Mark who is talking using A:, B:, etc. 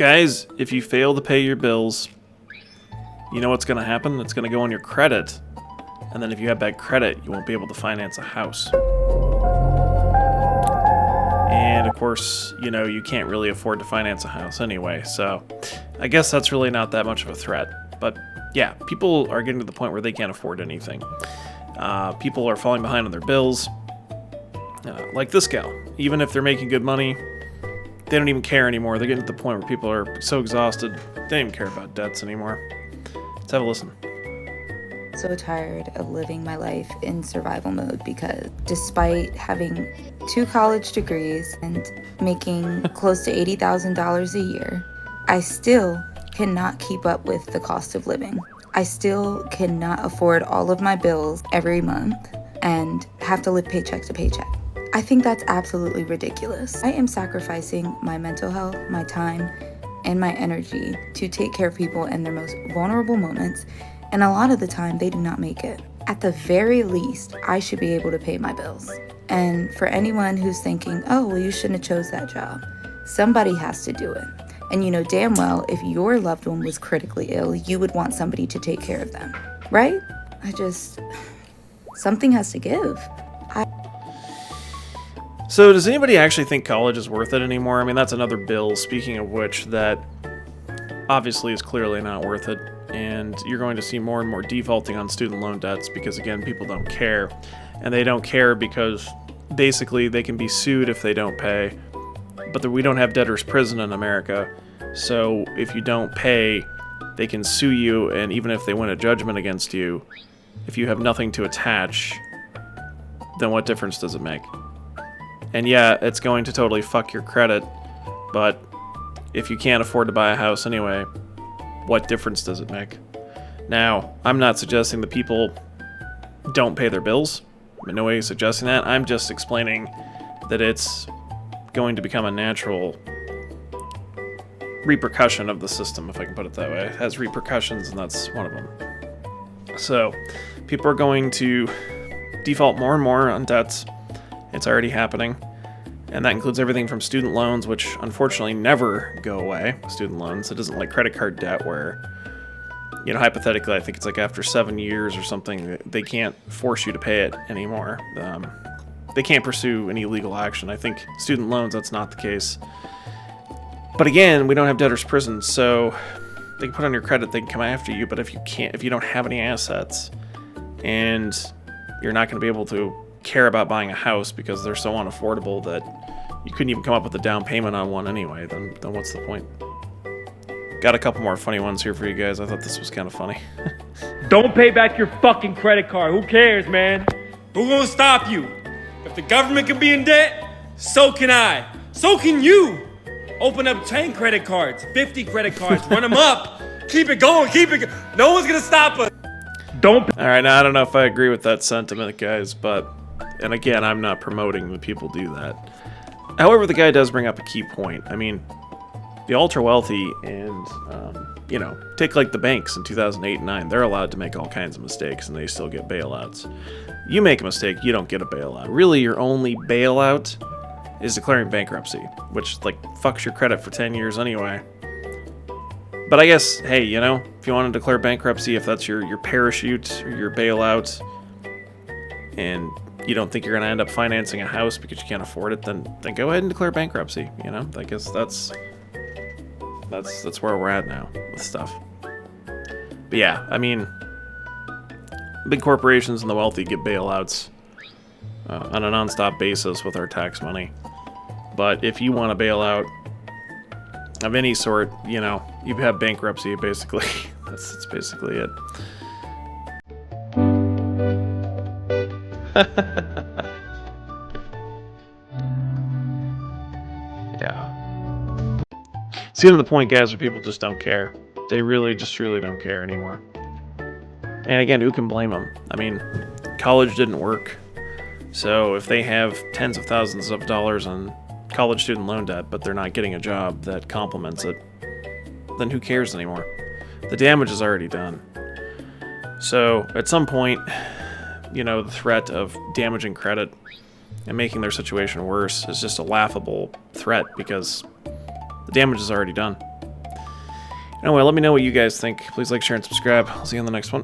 A: Guys, if you fail to pay your bills, you know what's going to happen? It's going to go on your credit. And then if you have bad credit, you won't be able to finance a house. And of course, you know, you can't really afford to finance a house anyway. So I guess that's really not that much of a threat. But yeah, people are getting to the point where they can't afford anything. People are falling behind on their bills. Like this gal. Even if they're making good money, they don't even care anymore. They're getting to the point where people are so exhausted, they don't even care about debts anymore. Let's have a listen.
B: So tired of living my life in survival mode because despite having 2 college degrees and making close to $80,000 a year, I still cannot keep up with the cost of living. I still cannot afford all of my bills every month and have to live paycheck to paycheck. I think that's absolutely ridiculous. I am sacrificing my mental health, my time, and my energy to take care of people in their most vulnerable moments, and a lot of the time they do not make it. At the very least, I should be able to pay my bills. And for anyone who's thinking, oh, well, you shouldn't have chose that job, somebody has to do it. And you know damn well, if your loved one was critically ill, you would want somebody to take care of them, right? Something has to give.
A: So does anybody actually think college is worth it anymore? I mean, that's another bill, speaking of which, that obviously is clearly not worth it. And you're going to see more and more defaulting on student loan debts because, again, people don't care. And they don't care because basically they can be sued if they don't pay. But we don't have debtor's prison in America. So if you don't pay, they can sue you. And even if they win a judgment against you, if you have nothing to attach, then what difference does it make? And yeah, it's going to totally fuck your credit, but if you can't afford to buy a house anyway, what difference does it make? Now, I'm not suggesting that people don't pay their bills. I'm in no way suggesting that. I'm just explaining that it's going to become a natural repercussion of the system, if I can put it that way. It has repercussions, and that's one of them. So, people are going to default more and more on debts. It's already happening, and that includes everything from student loans, which unfortunately never go away. Student loans, it isn't like credit card debt where, you know, hypothetically, I think it's like after 7 years or something, they can't force you to pay it anymore. They can't pursue any legal action. I think student loans, that's not the case. But again, we don't have debtor's prison, so they can put on your credit, they can come after you, but if you don't have any assets, and you're not going to be able to care about buying a house because they're so unaffordable that you couldn't even come up with a down payment on one anyway, then what's the point? Got a couple more funny ones here for you guys. I thought this was kind of funny.
C: Don't pay back your fucking credit card. Who cares, man? Who gonna stop you? If the government can be in debt, so can I. So can you. Open up 10 credit cards, 50 credit cards, run them up. Keep it going, No one's gonna stop us.
A: All right, now I don't know if I agree with that sentiment, guys, but, and again, I'm not promoting that people do that. However, the guy does bring up a key point. I mean, the ultra-wealthy and, you know, take like the banks in 2008 and 9, they're allowed to make all kinds of mistakes and they still get bailouts. You make a mistake, you don't get a bailout. Really, your only bailout is declaring bankruptcy, which, like, fucks your credit for 10 years anyway. But I guess, hey, you know, if you want to declare bankruptcy, if that's your parachute or your bailout, and you don't think you're going to end up financing a house because you can't afford it, then go ahead and declare bankruptcy, you know? I guess that's where we're at now with stuff. But yeah, I mean, big corporations and the wealthy get bailouts on a non-stop basis with our tax money. But if you want a bailout of any sort, you know, you have bankruptcy, basically. That's basically it. Yeah. It's getting to the point, guys, where people just don't care. They really don't care anymore. And again, who can blame them? I mean, college didn't work. So if they have tens of thousands of dollars on college student loan debt, but they're not getting a job that complements it, then who cares anymore? The damage is already done. So at some point, you know, the threat of damaging credit and making their situation worse is just a laughable threat because the damage is already done. Anyway, let me know what you guys think. Please like, share, and subscribe. I'll see you on the next one.